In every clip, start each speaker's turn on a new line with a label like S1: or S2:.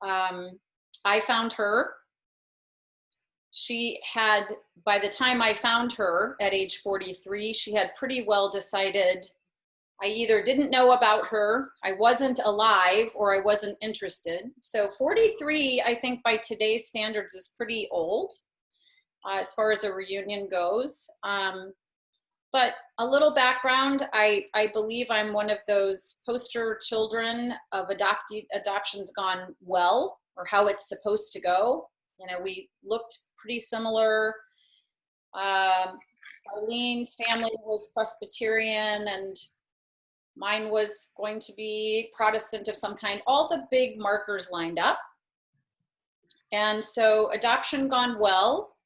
S1: I found her. She had, by the time I found her at age 43, she had pretty well decided I either didn't know about her, I wasn't alive, or I wasn't interested. So 43, I think by today's standards, is pretty old as far as a reunion goes. But a little background, I believe I'm one of those poster children of adoptions gone well, or how it's supposed to go. You know, we looked pretty similar. Arlene's family was Presbyterian and mine was going to be Protestant of some kind. All the big markers lined up. And so adoption gone well.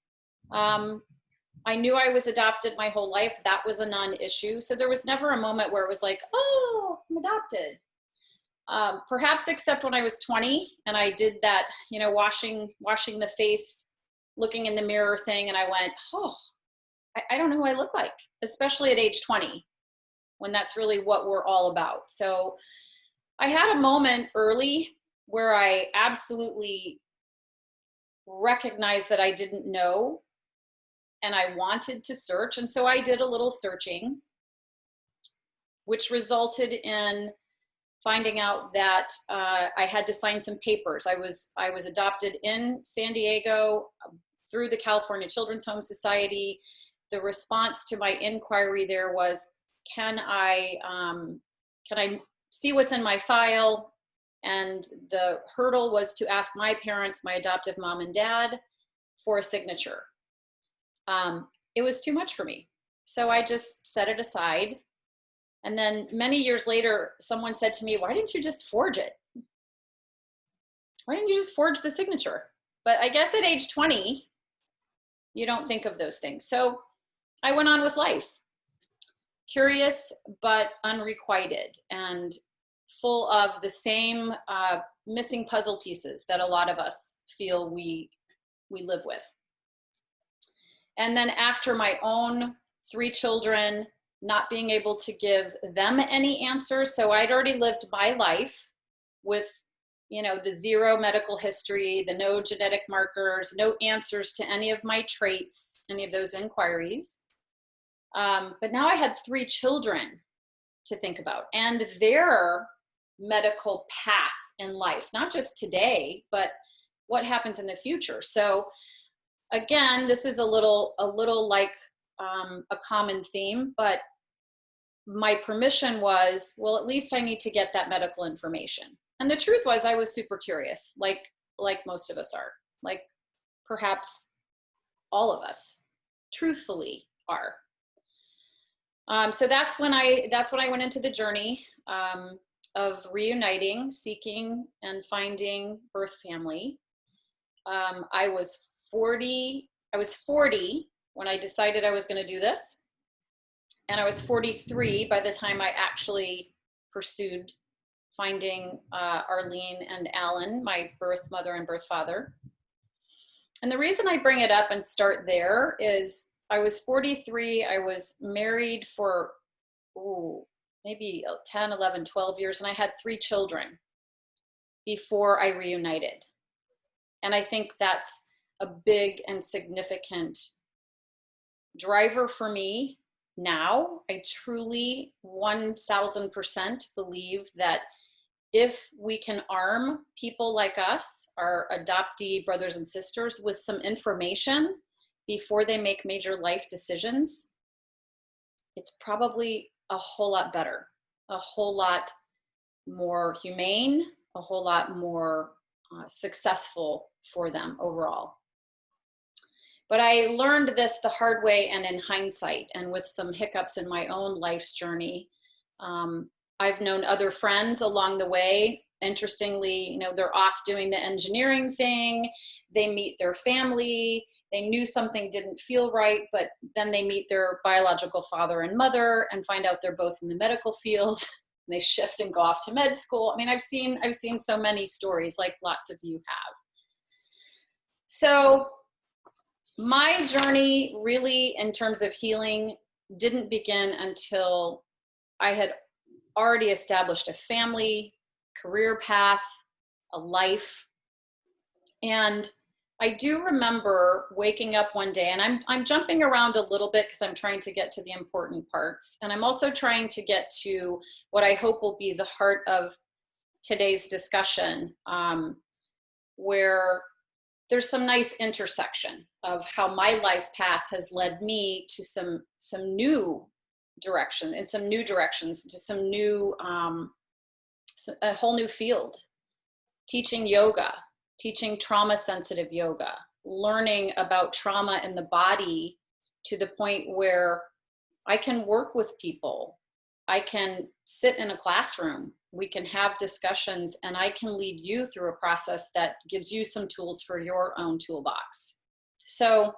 S1: I knew I was adopted my whole life. That was a non-issue. So there was never a moment where it was like, oh, I'm adopted. Perhaps except when I was 20 and I did that, you know, washing the face, looking in the mirror thing. And I went, oh, I don't know who I look like, especially at age 20, when that's really what we're all about. So I had a moment early where I absolutely recognized that I didn't know and I wanted to search. And so I did a little searching, which resulted in finding out that I had to sign some papers. I was adopted in San Diego through the California Children's Home Society. The response to my inquiry there was, can I see what's in my file? And the hurdle was to ask my parents, my adoptive mom and dad, for a signature. It was too much for me. So I just set it aside. And then many years later, someone said to me, why didn't you just forge it? Why didn't you just forge the signature? But I guess at age 20, you don't think of those things. So I went on with life, curious but unrequited and full of the same missing puzzle pieces that a lot of us feel we live with. And then after my own 3 children, not being able to give them any answers. So I'd already lived my life with, you know, the 0 medical history, the no genetic markers, no answers to any of my traits, any of those inquiries. But now I had 3 children to think about and their medical path in life, not just today, but what happens in the future. So again, this is a little like a common theme, but my permission was, well, at least I need to get that medical information. And the truth was I was super curious, like most of us are, like perhaps all of us truthfully are. So that's when I went into the journey of reuniting, seeking and finding birth family. I was 40 when I decided I was going to do this. And I was 43 by the time I actually pursued finding Arlene and Alan, my birth mother and birth father. And the reason I bring it up and start there is I was 43. I was married for maybe 10, 11, 12 years, and I had 3 children before I reunited. And I think that's a big and significant driver for me now. I truly 1000% believe that if we can arm people like us, our adoptee brothers and sisters, with some information before they make major life decisions, it's probably a whole lot better, a whole lot more humane, a whole lot more successful for them overall. But I learned this the hard way and in hindsight, and with some hiccups in my own life's journey. I've known other friends along the way. Interestingly, you know, they're off doing the engineering thing. They meet their family. They knew something didn't feel right, but then they meet their biological father and mother and find out they're both in the medical field. They shift and go off to med school. I mean, I've seen so many stories, like lots of you have. So my journey really, in terms of healing, didn't begin until I had already established a family, career path, a life, And I do remember waking up one day, and I'm jumping around a little bit because I'm trying to get to the important parts. And I'm also trying to get to what I hope will be the heart of today's discussion, where there's some nice intersection of how my life path has led me to some new direction, and some new directions, to some new, a whole new field, teaching yoga, teaching trauma sensitive yoga, learning about trauma in the body to the point where I can work with people. I can sit in a classroom. We can have discussions, and I can lead you through a process that gives you some tools for your own toolbox. So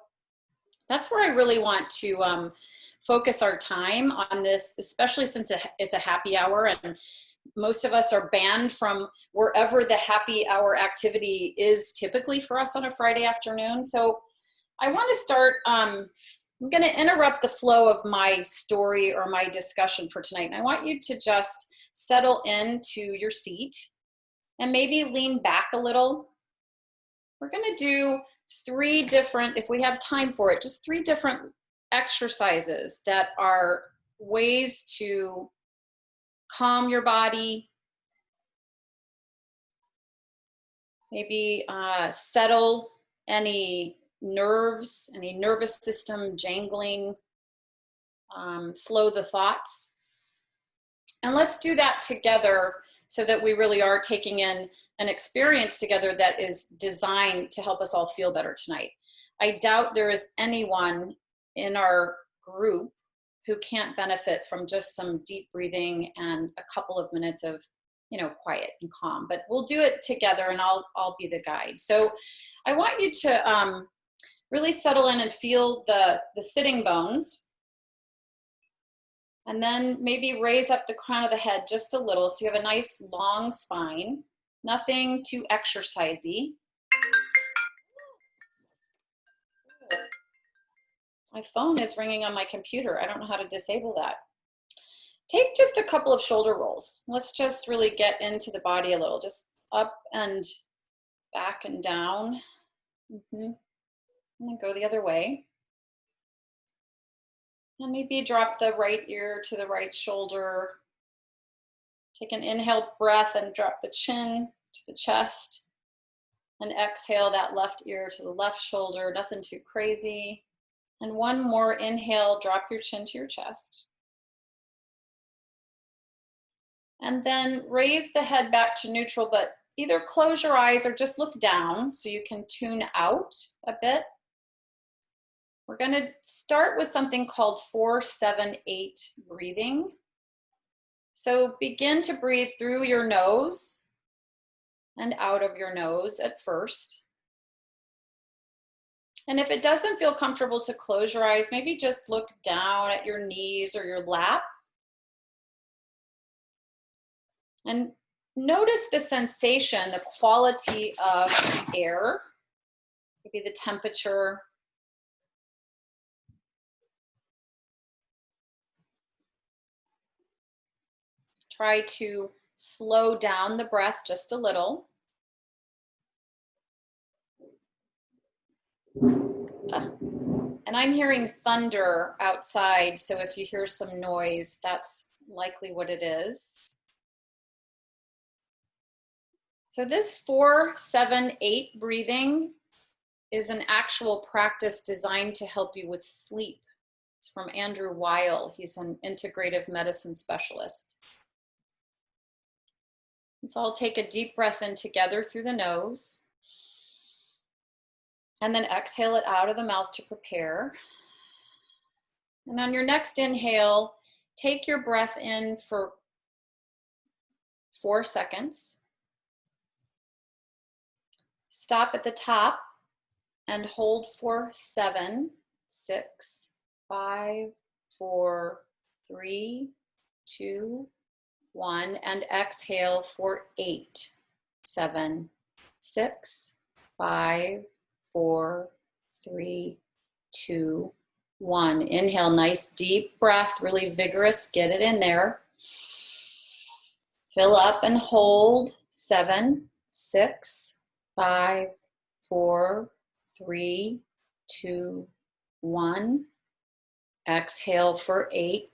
S1: that's where I really want to focus our time on this, especially since it's a happy hour, and most of us are banned from wherever the happy hour activity is typically for us on a Friday afternoon. So I want to start, I'm going to interrupt the flow of my story or my discussion for tonight. And I want you to just settle into your seat and maybe lean back a little. We're going to do 3 different, if we have time for it, just 3 different exercises that are ways to calm your body, maybe settle any nerves, any nervous system jangling, slow the thoughts. And let's do that together so that we really are taking in an experience together that is designed to help us all feel better tonight. I doubt there is anyone in our group who can't benefit from just some deep breathing and a couple of minutes of, quiet and calm. But we'll do it together, and I'll be the guide. So I want you to really settle in and feel the sitting bones, and then maybe raise up the crown of the head just a little so you have a nice long spine. Nothing too exercisey. My phone is ringing on my computer. I don't know how to disable that. Take just a couple of shoulder rolls. Let's just really get into the body a little. Just up and back and down. And then go the other way. And maybe drop the right ear to the right shoulder. Take an inhale breath and drop the chin to the chest. And exhale that left ear to the left shoulder. Nothing too crazy. And one more inhale, drop your chin to your chest. And then raise the head back to neutral, but either close your eyes or just look down so you can tune out a bit. We're going to start with something called 4-7-8 breathing. So begin to breathe through your nose and out of your nose at first. And if it doesn't feel comfortable to close your eyes, maybe just look down at your knees or your lap. And notice the sensation, the quality of air, maybe the temperature. Try to slow down the breath just a little. And I'm hearing thunder outside, so if you hear some noise, that's likely what it is. So this 4-7-8 breathing is an actual practice designed to help you with sleep. It's from Andrew Weil. He's an integrative medicine specialist. So I'll take a deep breath in together through the nose. And then exhale it out of the mouth to prepare. And on your next inhale, take your breath in for 4 seconds. Stop at the top and hold for 7, 6, 5, 4, 3, 2, 1, and exhale for 8, 7, 6, 5, 4, 3, 2, 1. Inhale, nice deep breath, really vigorous. Get it in there. Fill up and hold. 7, 6, 5, 4, 3, 2, 1. Exhale for 8,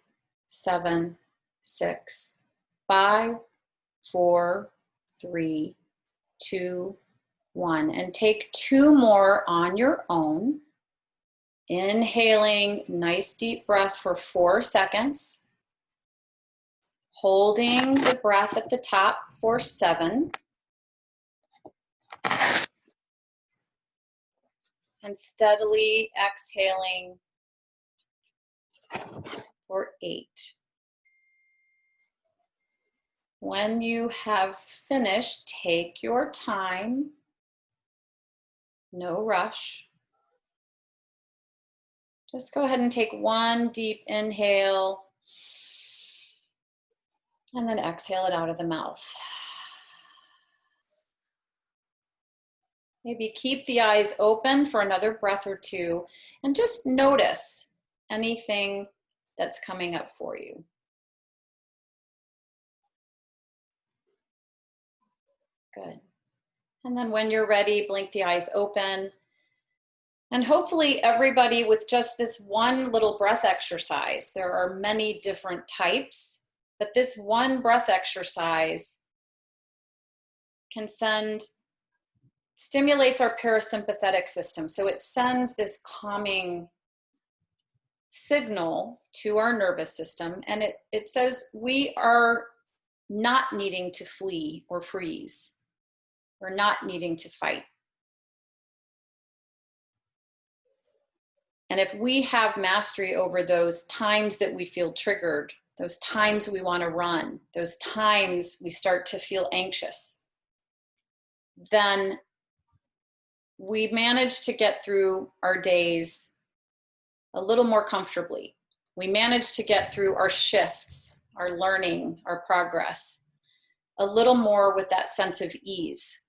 S1: 7, 6, 5, 4, 3, 2, 1. And take 2 more on your own. Inhaling, nice deep breath for 4 seconds. Holding the breath at the top for 7. And steadily exhaling for 8. When you have finished, take your time. No rush. Just go ahead and take 1 deep inhale and then exhale it out of the mouth. Maybe keep the eyes open for another breath or 2 and just notice anything that's coming up for you. Good. And then when you're ready, blink the eyes open. And hopefully everybody with just this one little breath exercise, there are many different types, but this one breath exercise can stimulates our parasympathetic system. So it sends this calming signal to our nervous system, and it says we are not needing to flee or freeze. We're not needing to fight. And if we have mastery over those times that we feel triggered, those times we want to run, those times we start to feel anxious, then we manage to get through our days a little more comfortably. We manage to get through our shifts, our learning, our progress, a little more with that sense of ease.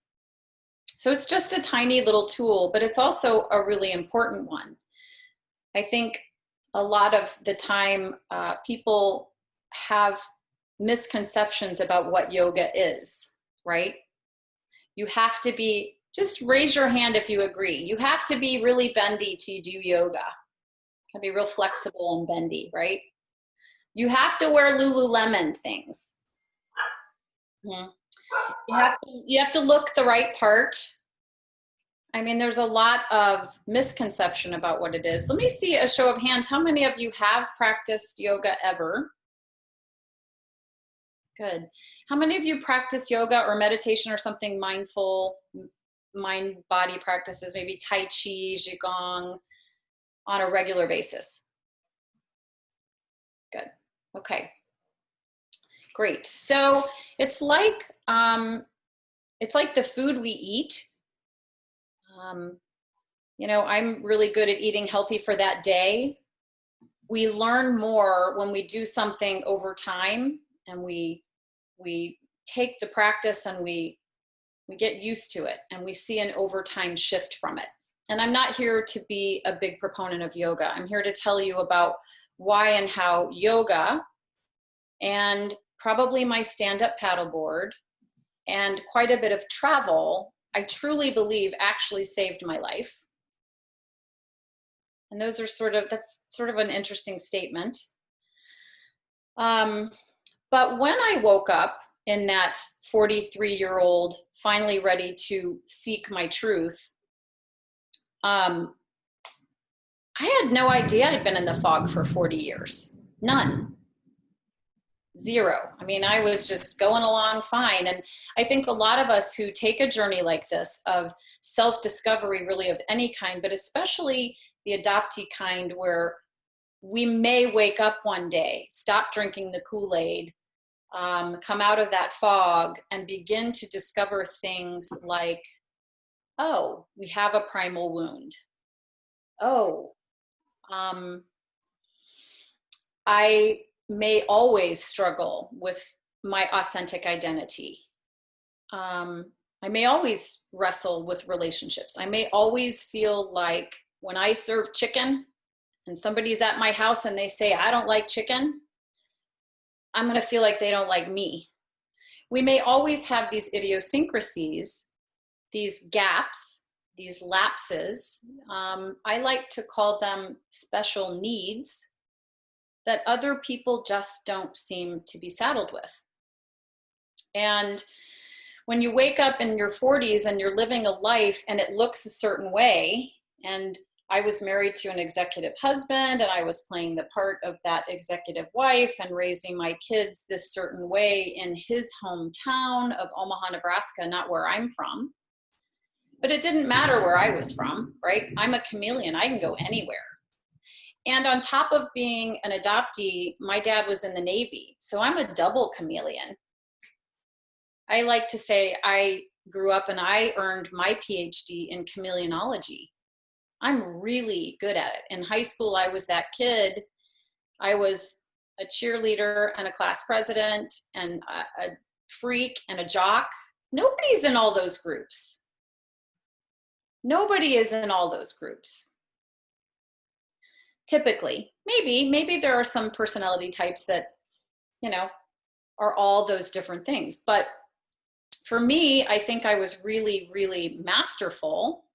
S1: So it's just a tiny little tool, but it's also a really important one. I think a lot of the time people have misconceptions about what yoga is, right? You have to be, just raise your hand if you agree. You have to be really bendy to do yoga. You can be real flexible and bendy, right? You have to wear Lululemon things. Mm-hmm. You have to look the right part. I mean, there's a lot of misconception about what it is. Let me see a show of hands. How many of you have practiced yoga ever? Good. How many of you practice yoga or meditation or something mindful, mind-body practices, maybe Tai Chi, Qigong, on a regular basis? Good. Okay. Great. So it's like the food we eat. You know, I'm really good at eating healthy for that day. We learn more when we do something over time, and we take the practice and we get used to it, and we see an overtime shift from it. And I'm not here to be a big proponent of yoga. I'm here to tell you about why and how yoga and probably my stand-up paddleboard and quite a bit of travel, I truly believe actually saved my life. And those are that's sort of an interesting statement. But when I woke up in that 43-year-old, finally ready to seek my truth, I had no idea I'd been in the fog for 40 years. None. Zero. I mean, I was just going along fine. And I think a lot of us who take a journey like this of self-discovery, really of any kind, but especially the adoptee kind, where we may wake up one day, stop drinking the Kool-Aid, come out of that fog and begin to discover things like, oh, we have a primal wound. Oh, I may always struggle with my authentic identity. I may always wrestle with relationships. I may always feel like when I serve chicken and somebody's at my house and they say, I don't like chicken, I'm going to feel like they don't like me. We may always have these idiosyncrasies, these gaps these lapses. I like to call them special needs that other people just don't seem to be saddled with. And when you wake up in your 40s and you're living a life and it looks a certain way, and I was married to an executive husband and I was playing the part of that executive wife and raising my kids this certain way in his hometown of Omaha, Nebraska, not where I'm from. But it didn't matter where I was from, right? I'm a chameleon, I can go anywhere. And on top of being an adoptee, my dad was in the Navy, so I'm a double chameleon. I like to say I grew up and I earned my PhD in chameleonology. I'm really good at it. In high school, I was that kid. I was a cheerleader and a class president and a freak and a jock. Nobody's in all those groups. Nobody is in all those groups. Typically, maybe there are some personality types that, you know, are all those different things. But for me, I think I was really, really masterful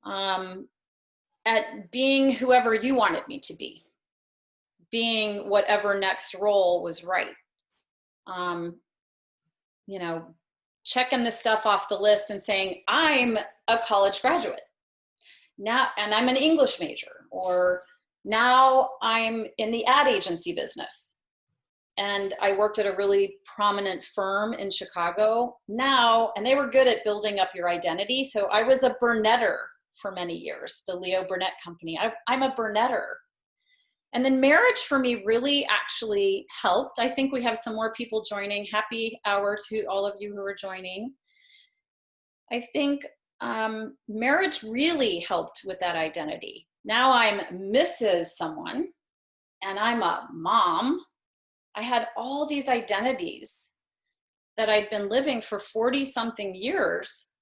S1: at being whoever you wanted me to be, being whatever next role was right. You know, checking the stuff off the list and saying, I'm a college graduate now, and I'm an English major, or now I'm in the ad agency business. And I worked at a really prominent firm in Chicago now, and they were good at building up your identity. So I was a Burnetter for many years, the Leo Burnett Company. I'm a Burnetter. And then marriage for me really actually helped. I think we have some more people joining. Happy hour to all of you who are joining. I think marriage really helped with that identity. Now I'm Mrs. someone, and I'm a mom. I had all these identities that I'd been living for 40 something years,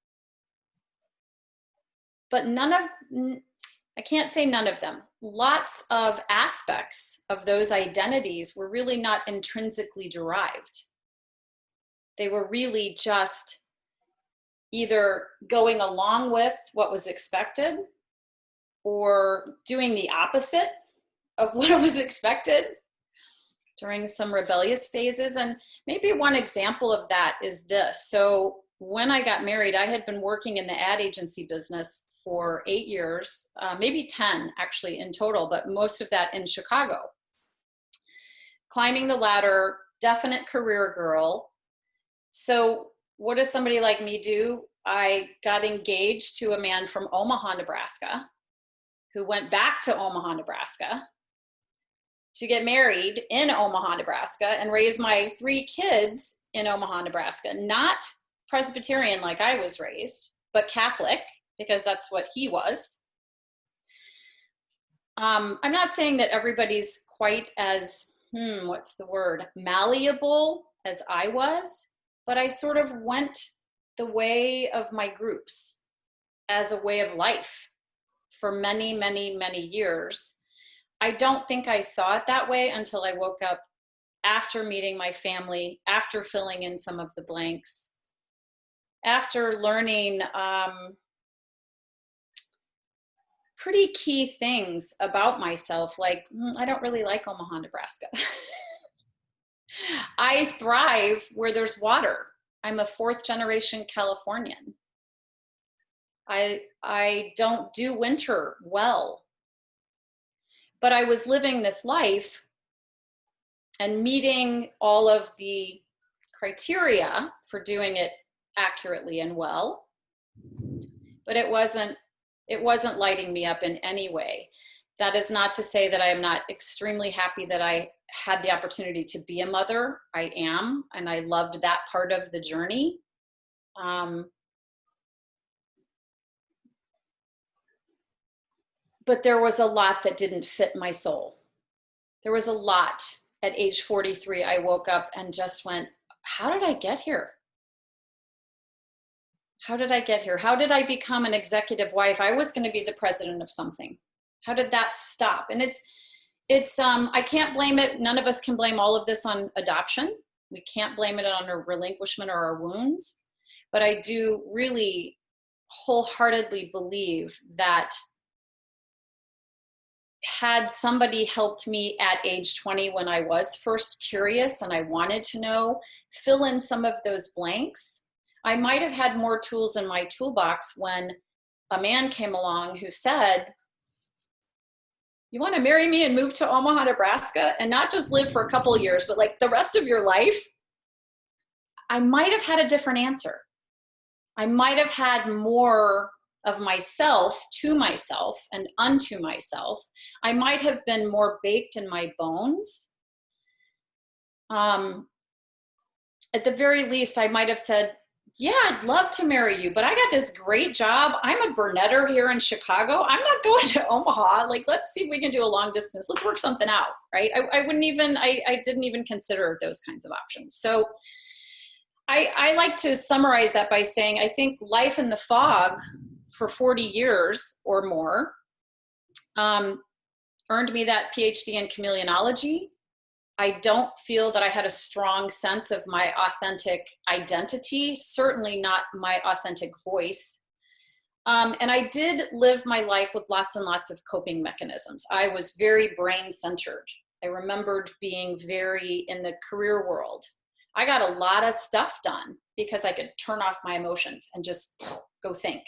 S1: but I can't say none of them. Lots of aspects of those identities were really not intrinsically derived. They were really just either going along with what was expected or doing the opposite of what was expected during some rebellious phases. And maybe one example of that is this. So when I got married, I had been working in the ad agency business for 8 years, maybe 10 actually in total, but most of that in Chicago. Climbing the ladder, definite career girl. So what does somebody like me do? I got engaged to a man from Omaha, Nebraska, who went back to Omaha, Nebraska, to get married in Omaha, Nebraska, and raise my 3 kids in Omaha, Nebraska. Not Presbyterian like I was raised, but Catholic, because that's what he was. I'm not saying that everybody's quite as, malleable as I was, but I sort of went the way of my groups as a way of life for many, many, many years. I don't think I saw it that way until I woke up after meeting my family, after filling in some of the blanks, after learning pretty key things about myself, like I don't really like Omaha, Nebraska. I thrive where there's water. I'm a 4th generation Californian. I don't do winter well. But I was living this life and meeting all of the criteria for doing it accurately and well, but it wasn't lighting me up in any way. That is not to say that I am not extremely happy that I had the opportunity to be a mother. I am, and I loved that part of the journey. But there was a lot that didn't fit my soul. There was a lot. At age 43, I woke up and just went, how did I get here? How did I get here? How did I become an executive wife? I was going to be the president of something. How did that stop? And it's I can't blame it. None of us can blame all of this on adoption. We can't blame it on a relinquishment or our wounds. But I do really wholeheartedly believe that had somebody helped me at age 20 when I was first curious and I wanted to know, fill in some of those blanks, I might have had more tools in my toolbox when a man came along who said, you want to marry me and move to Omaha, Nebraska, and not just live for a couple of years, but like the rest of your life? I might have had a different answer. I might have had more of myself to myself and unto myself. I might have been more baked in my bones. At the very least, I might have said, yeah, I'd love to marry you, but I got this great job. I'm a brunetter here in Chicago. I'm not going to Omaha. Like, let's see if we can do a long distance. Let's work something out, right? I didn't even consider those kinds of options. So I like to summarize that by saying, I think life in the fog for 40 years or more earned me that PhD in chameleonology. I don't feel that I had a strong sense of my authentic identity, certainly not my authentic voice. And I did live my life with lots and lots of coping mechanisms. I was very brain-centered. I remembered being very in the career world. I got a lot of stuff done because I could turn off my emotions and just go think.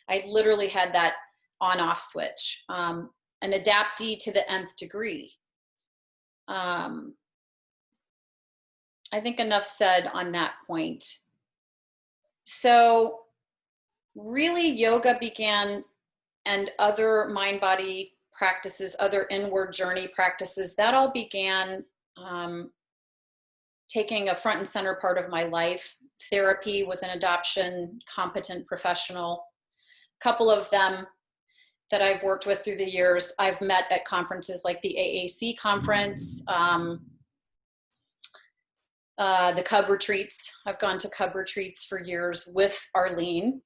S1: I literally had that on-off switch, an adaptee to the nth degree. I think enough said on that point. So really yoga began, and other mind-body practices, other inward journey practices, that all began taking a front and center part of my life. Therapy with an adoption competent professional. A couple of them that I've worked with through the years, I've met at conferences like the AAC conference, the Cub retreats. I've gone to Cub retreats for years with Arlene.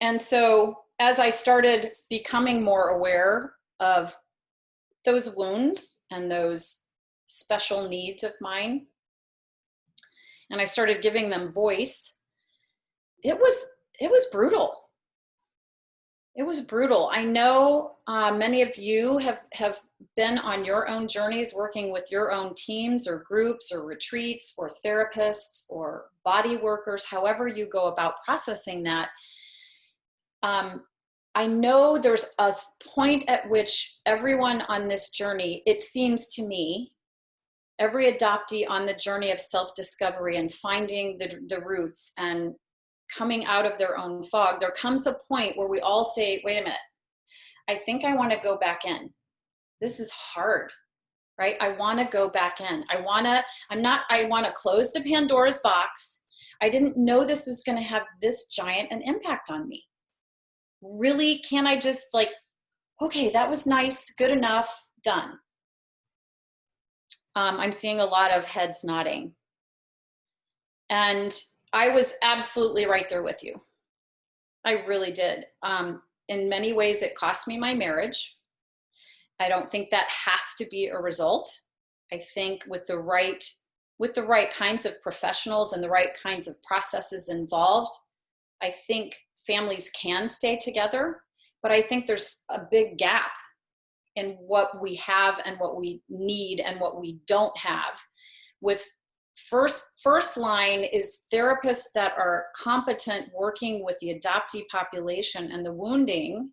S1: And so as I started becoming more aware of those wounds and those special needs of mine, and I started giving them voice, it was brutal. It was brutal. I know many of you have been on your own journeys working with your own teams or groups or retreats or therapists or body workers, however you go about processing that. I know there's a point at which everyone on this journey, it seems to me, every adoptee on the journey of self-discovery and finding the roots and coming out of their own fog, there comes a point where we all say, wait a minute, I think I want to go back in. This is hard, right? I want to go back in. I want to close the Pandora's box. I didn't know this was going to have this giant an impact on me. Really, can I just like, okay, that was nice, good enough, done. I'm seeing a lot of heads nodding. And I was absolutely right there with you. I really did. In many ways, it cost me my marriage. I don't think that has to be a result. I think with the right kinds of professionals and the right kinds of processes involved, I think families can stay together. But I think there's a big gap in what we have and what we need and what we don't have. With first line is therapists that are competent working with the adoptee population and the wounding.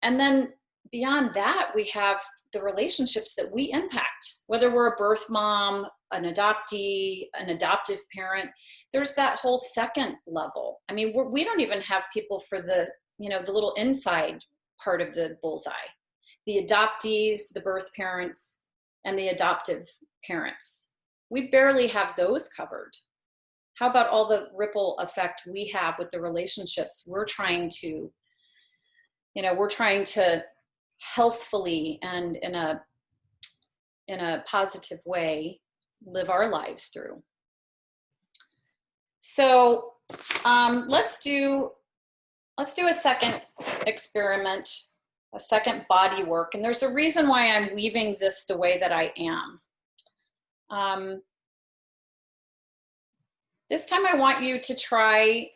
S1: And then beyond that, we have the relationships that we impact, whether we're a birth mom, an adoptee, an adoptive parent. There's that whole second level. I mean, we don't even have people for the little inside part of the bullseye. The adoptees, the birth parents, and the adoptive parents. We barely have those covered. How about all the ripple effect we have with the relationships we're trying to healthfully and in a positive way live our lives through. So let's do a second experiment, a second body work. And there's a reason why I'm weaving this the way that I am. This time I want you to try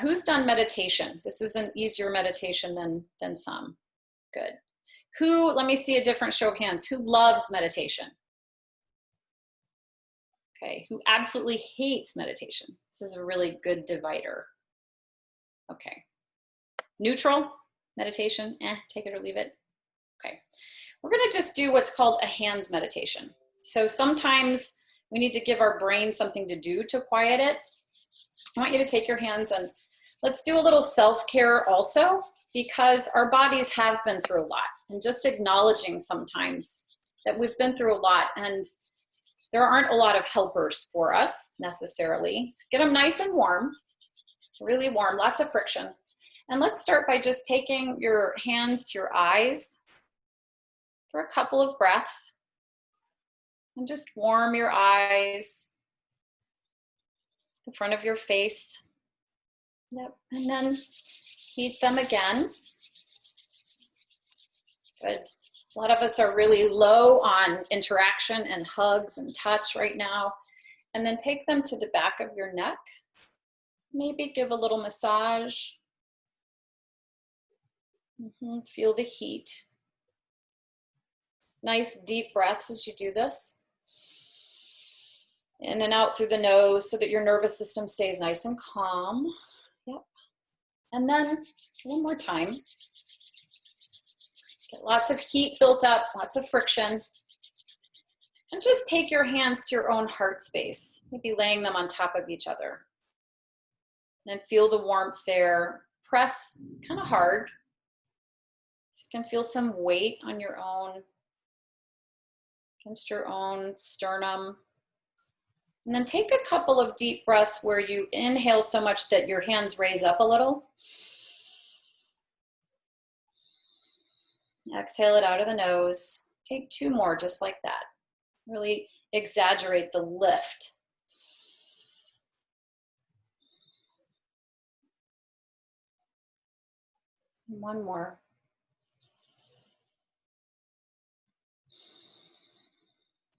S1: Who's done meditation? This is an easier meditation than some. Good. Who, let me see a different show of hands. Who loves meditation? Okay. Who absolutely hates meditation? This is a really good divider. Okay. Neutral meditation, take it or leave it. Okay. We're going to just do what's called a hands meditation. So sometimes we need to give our brain something to do to quiet it. I want you to take your hands and let's do a little self-care also, because our bodies have been through a lot, and just acknowledging sometimes that we've been through a lot and there aren't a lot of helpers for us necessarily. Get them nice and warm, really warm, lots of friction. And let's start by just taking your hands to your eyes for a couple of breaths and just warm your eyes, the front of your face. Yep, and then heat them again. Good. A lot of us are really low on interaction and hugs and touch right now. And then take them to the back of your neck. Maybe give a little massage. Feel the heat. Nice deep breaths as you do this. In and out through the nose so that your nervous system stays nice and calm. Yep. And then one more time. Get lots of heat built up, lots of friction. And just take your hands to your own heart space, maybe laying them on top of each other. And feel the warmth there. Press kind of hard so you can feel some weight on your own, against your own sternum. And then take a couple of deep breaths where you inhale so much that your hands raise up a little. Exhale it out of the nose. Take 2 more just like that. Really exaggerate the lift. And 1 more.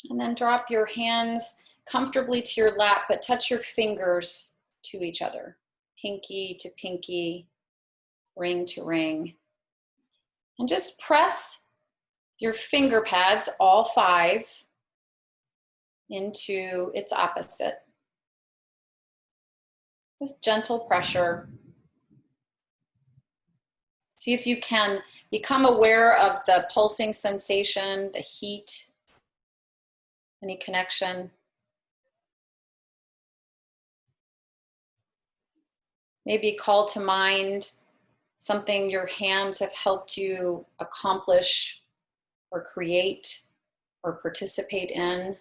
S1: And then drop your hands comfortably to your lap, but touch your fingers to each other. Pinky to pinky, ring to ring. And just press your finger pads, all 5, into its opposite. Just gentle pressure. See if you can become aware of the pulsing sensation, the heat, any connection. Maybe call to mind something your hands have helped you accomplish or create or participate in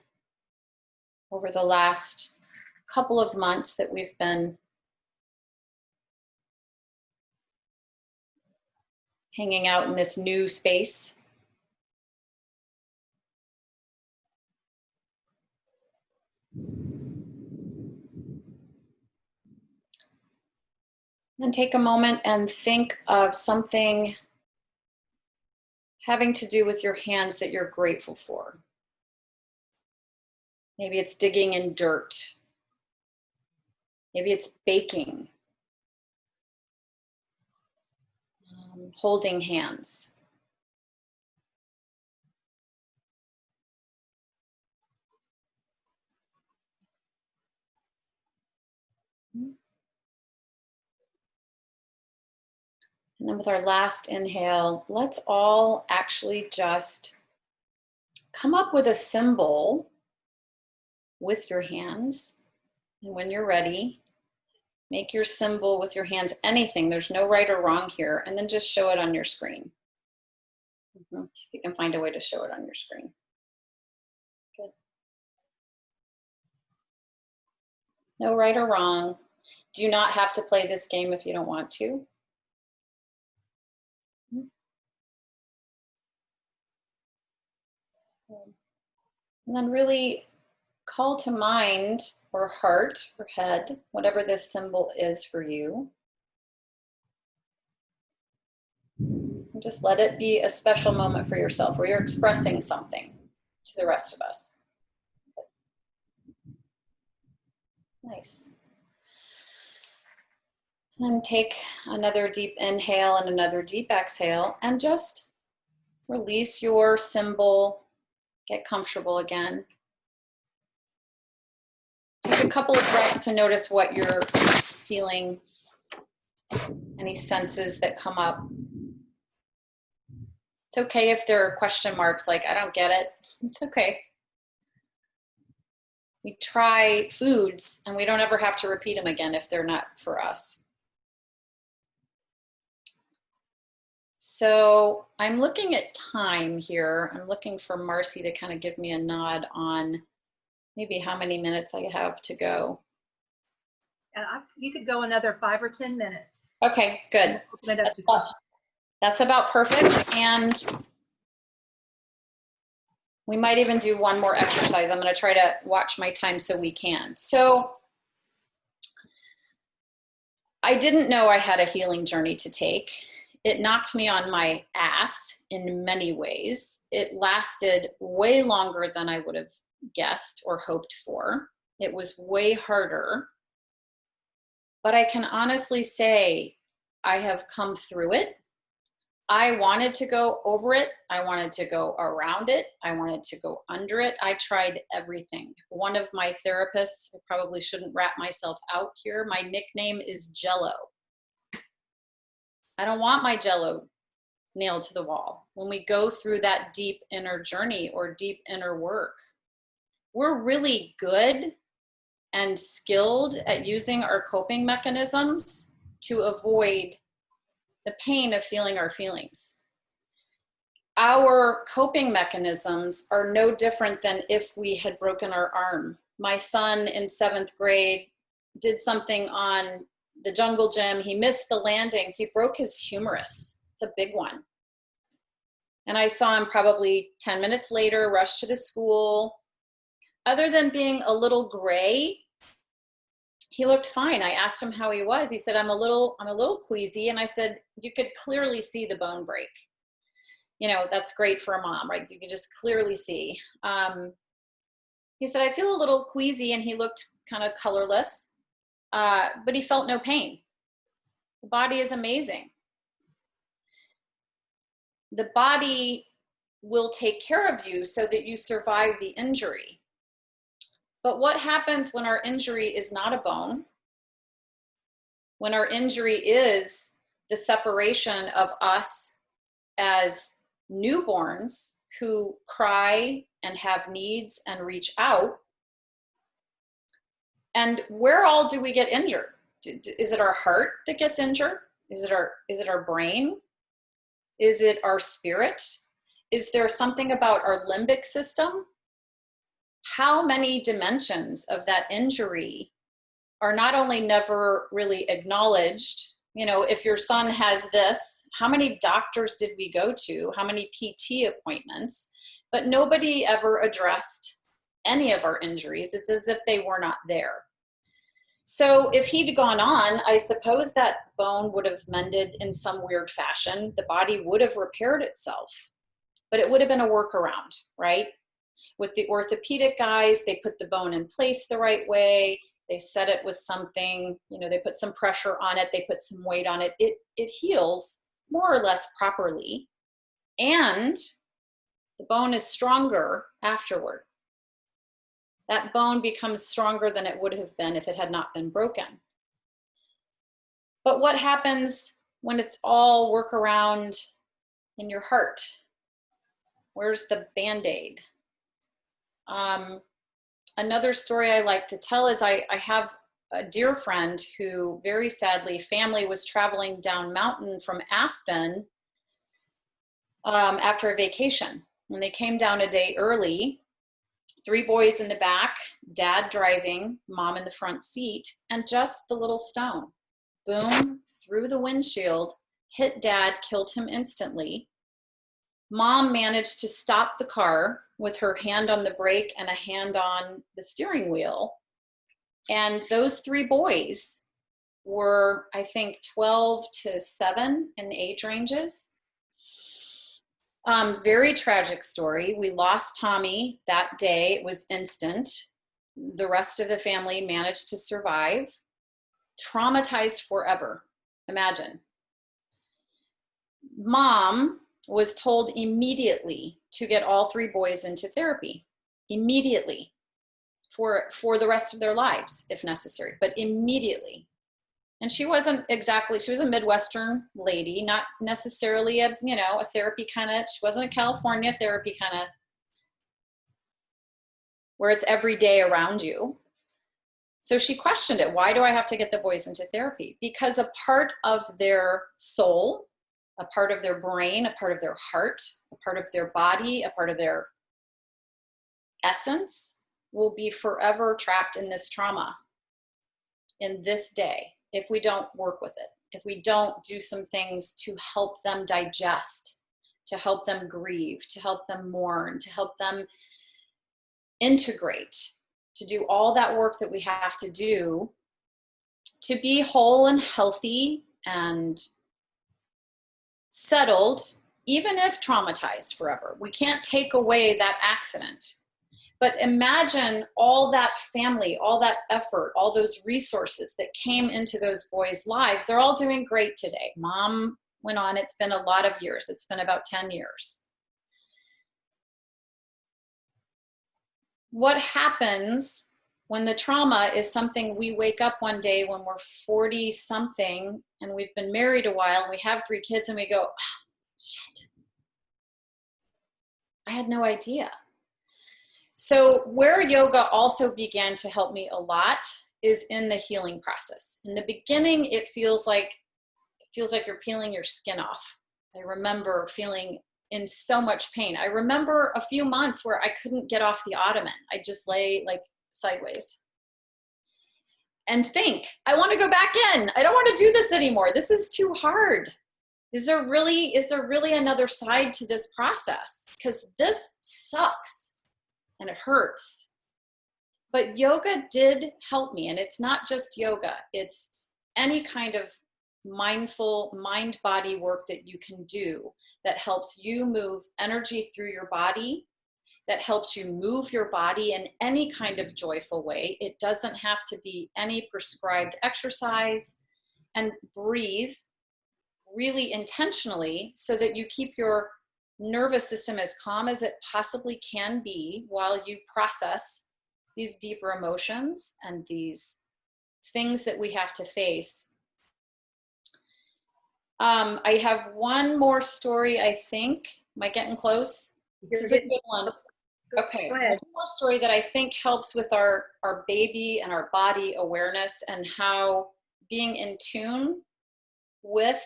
S1: over the last couple of months that we've been hanging out in this new space. Then take a moment and think of something having to do with your hands that you're grateful for. Maybe it's digging in dirt. Maybe it's baking. Holding hands. And then with our last inhale, let's all actually just come up with a symbol with your hands. And when you're ready, make your symbol with your hands, anything. There's no right or wrong here. And then just show it on your screen. If you can find a way to show it on your screen. Good. No right or wrong. Do not have to play this game if you don't want to. And then really call to mind or heart or head, whatever this symbol is for you. And just let it be a special moment for yourself where you're expressing something to the rest of us. Nice. And take another deep inhale and another deep exhale, and just release your symbol, get comfortable again. Take a couple of breaths to notice what you're feeling, any senses that come up. It's okay if there are question marks like, I don't get it. It's okay. We try foods and we don't ever have to repeat them again if they're not for us. So I'm looking at time here. I'm looking for Marcie to kind of give me a nod on maybe how many minutes I have to go.
S2: You could go another 5 or 10 minutes.
S1: Okay, good.
S2: Open it up to questions.
S1: That's about perfect. And we might even do one more exercise. I'm going to try to watch my time so we can. So I didn't know I had a healing journey to take. It knocked me on my ass in many ways. It lasted way longer than I would have guessed or hoped for. It was way harder. But I can honestly say I have come through it. I wanted to go over it. I wanted to go around it. I wanted to go under it. I tried everything. One of my therapists, I probably shouldn't wrap myself out here, my nickname is Jello. I don't want my Jello nailed to the wall. When we go through that deep inner journey or deep inner work, we're really good and skilled at using our coping mechanisms to avoid the pain of feeling our feelings. Our coping mechanisms are no different than if we had broken our arm. My son in 7th grade did something on the jungle gym. He missed the landing. He broke his humerus. It's a big one. And I saw him probably 10 minutes later, rush to the school. Other than being a little gray, he looked fine. I asked him how he was. He said, I'm a little queasy. And I said, you could clearly see the bone break. You know, that's great for a mom, right? You can just clearly see. He said, I feel a little queasy, and he looked kind of colorless, but he felt no pain. The body is amazing. The body will take care of you so that you survive the injury. But what happens when our injury is not a bone? When our injury is the separation of us as newborns who cry and have needs and reach out. And where all do we get injured? Is it our heart that gets injured? Is it our brain? Is it our spirit? Is there something about our limbic system? How many dimensions of that injury are not only never really acknowledged? You know, if your son has this, how many doctors did we go to? How many PT appointments? But nobody ever addressed any of our injuries. It's as if they were not there. So if he'd gone on, I suppose that bone would have mended in some weird fashion. The body would have repaired itself, but it would have been a workaround, right? With the orthopedic guys, they put the bone in place the right way. They set it with something, you know, they put some pressure on it. They put some weight on it. It heals more or less properly. And the bone is stronger afterward. That bone becomes stronger than it would have been if it had not been broken. But what happens when it's all work around in your heart? Where's the Band-Aid? Another story I like to tell is I have a dear friend who very sadly, family was traveling down mountain from Aspen after a vacation. And they came down a day early, 3 boys in the back, dad driving, mom in the front seat, and just the little stone. Boom, through the windshield, hit dad, killed him instantly. Mom managed to stop the car with her hand on the brake and a hand on the steering wheel. And those 3 boys were, I think, 12 to 7 in age ranges. Very tragic story. We lost Tommy that day. It was instant. The rest of the family managed to survive. Traumatized forever. Imagine. Mom was told immediately to get all 3 boys into therapy, immediately, for the rest of their lives, if necessary, but immediately. And she was a Midwestern lady, not necessarily a therapy kind of, she wasn't a California therapy kind of, where it's every day around you. So she questioned it. Why do I have to get the boys into therapy? Because a part of their soul, a part of their brain, a part of their heart, a part of their body, a part of their essence will be forever trapped in this trauma in this day if we don't work with it, if we don't do some things to help them digest, to help them grieve, to help them mourn, to help them integrate, to do all that work that we have to do to be whole and healthy and settled, even if traumatized forever. We can't take away that accident. But imagine all that family, all that effort, all those resources that came into those boys' lives. They're all doing great today. Mom went on, it's been a lot of years. It's been about 10 years. What happens when the trauma is something we wake up one day when we're 40 something and we've been married a while and we have 3 kids and we go, oh, shit, I had no idea. So where yoga also began to help me a lot is in the healing process. In the beginning, it feels like you're peeling your skin off. I remember feeling in so much pain. I remember a few months where I couldn't get off the ottoman. I just lay like sideways and think, I want to go back in. I don't want to do this anymore. This is too hard. Is there really another side to this process? Because this sucks. And it hurts. But yoga did help me. And it's not just yoga. It's any kind of mindful mind-body work that you can do that helps you move energy through your body, that helps you move your body in any kind of joyful way. It doesn't have to be any prescribed exercise. And breathe really intentionally so that you keep your nervous system as calm as it possibly can be while you process these deeper emotions and these things that we have to face. I have one more story, I think. Am I getting close? This is a good one. Okay, one more story that I think helps with our baby and our body awareness and how being in tune with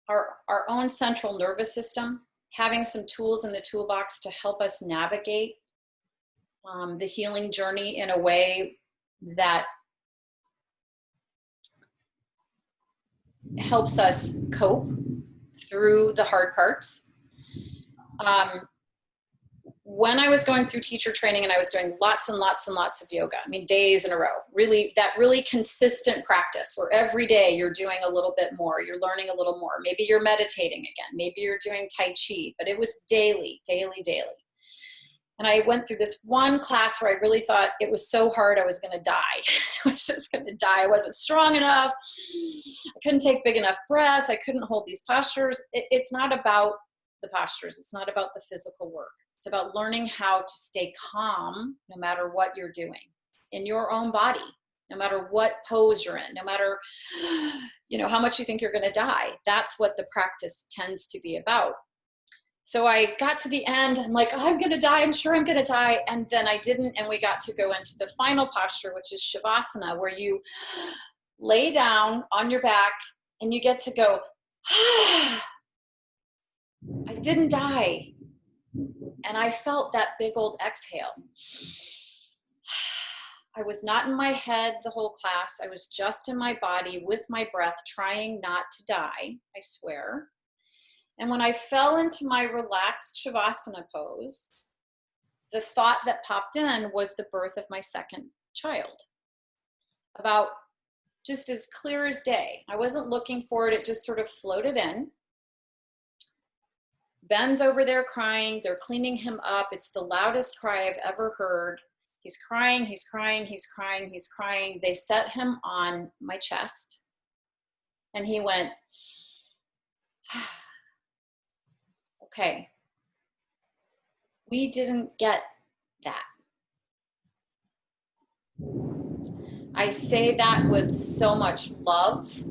S1: our own central nervous system, having some tools in the toolbox to help us navigate the healing journey in a way that helps us cope through the hard parts. When I was going through teacher training and I was doing lots and lots and lots of yoga, I mean, days in a row, that really consistent practice where every day you're doing a little bit more, you're learning a little more. Maybe you're meditating again, maybe you're doing Tai Chi, but it was daily. And I went through this one class where I really thought it was so hard I was going to die. I was just going to die. I wasn't strong enough. I couldn't take big enough breaths. I couldn't hold these postures. It's not about the postures. It's not about the physical work. It's about learning how to stay calm no matter what you're doing in your own body, no matter what pose you're in, no matter, how much you think you're going to die. That's what the practice tends to be about. So I got to the end. I'm like, oh, I'm going to die. I'm sure I'm going to die. And then I didn't. And we got to go into the final posture, which is Shavasana, where you lay down on your back and you get to go, I didn't die. And I felt that big old exhale. I was not in my head the whole class. I was just in my body with my breath, trying not to die, I swear. And when I fell into my relaxed Shavasana pose, the thought that popped in was the birth of my second child. About just as clear as day. I wasn't looking for it. It just sort of floated in. Ben's over there crying. They're cleaning him up. It's the loudest cry I've ever heard. He's crying, he's crying, he's crying, he's crying. They set him on my chest and he went, okay, we didn't get that. I say that with so much love.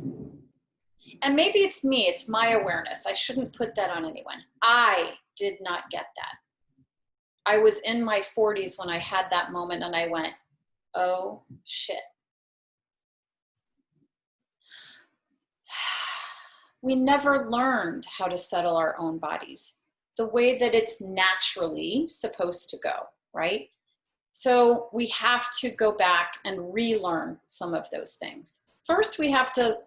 S1: And maybe it's me, it's my awareness. I shouldn't put that on anyone. I did not get that. I was in my 40s when I had that moment and I went, oh shit. We never learned how to settle our own bodies the way that it's naturally supposed to go, right? So we have to go back and relearn some of those things. First, we have to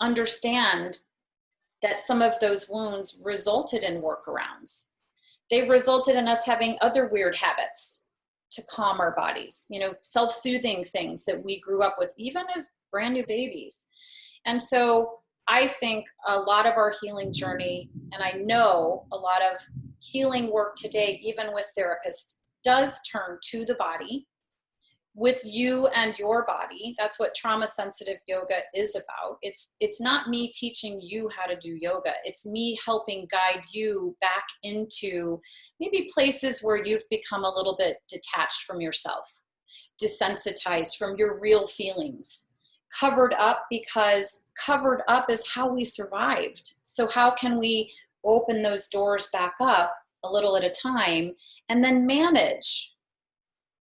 S1: understand that some of those wounds resulted in workarounds. They resulted in us having other weird habits to calm our bodies, you know, self-soothing things that we grew up with, even as brand new babies. And so I think a lot of our healing journey, and I know a lot of healing work today, even with therapists, does turn to the body, with you and your body. That's what trauma sensitive yoga is about. It's not me teaching you how to do yoga. It's me helping guide you back into maybe places where you've become a little bit detached from yourself, desensitized from your real feelings, covered up, because covered up is how we survived. So how can we open those doors back up a little at a time and then manage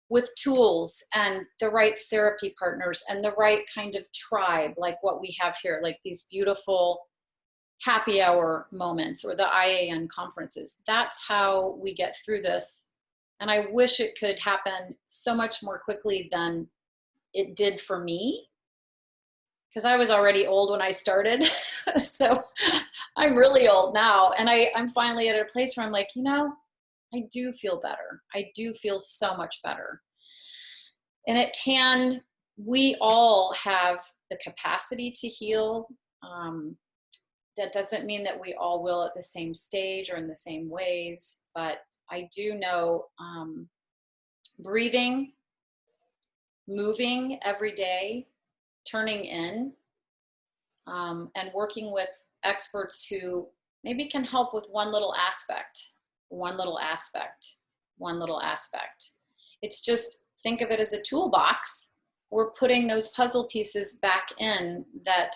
S1: with tools and the right therapy partners and the right kind of tribe, like what we have here, like these beautiful happy hour moments or the IAN conferences. That's how we get through this. And I wish it could happen so much more quickly than it did for me, because I was already old when I started. So I'm really old now. And I'm finally at a place where I'm like, you know, I do feel better. I do feel so much better. And we all have the capacity to heal. That doesn't mean that we all will at the same stage or in the same ways, but I do know breathing, moving every day, turning in, and working with experts who maybe can help with one little aspect. It's just, think of it as a toolbox. We're putting those puzzle pieces back in that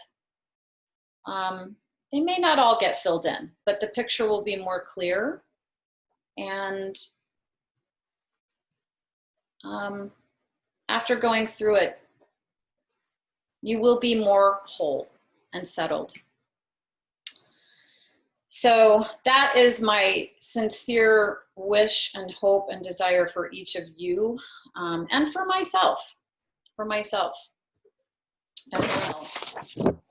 S1: they may not all get filled in, but the picture will be more clear. And after going through it, you will be more whole and settled. So that is my sincere wish and hope and desire for each of you, and for myself as well.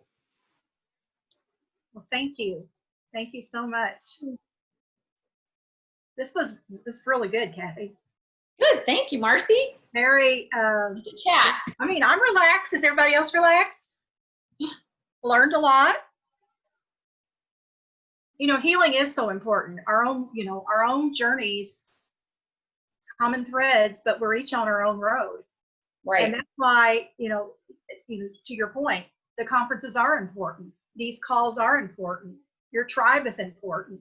S2: Well, thank you. Thank you so much. This was really good, Cathy.
S1: Good, thank you, Marcie.
S2: Very,
S1: To chat.
S2: I mean, I'm relaxed. Is everybody else relaxed? Learned a lot. You know, healing is so important. Our own journeys, common threads, but we're each on our own road.
S1: Right.
S2: And that's why, to your point, the conferences are important. These calls are important. Your tribe is important.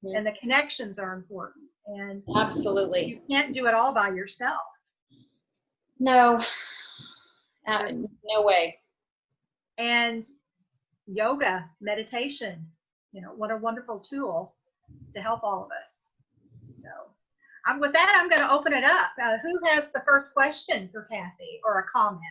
S2: Mm-hmm. And the connections are important. And
S1: absolutely,
S2: you can't do it all by yourself.
S1: No, no way.
S2: And yoga, meditation, what a wonderful tool to help all of us. So with that, I'm going to open it up. Who has the first question for Cathy or a comment?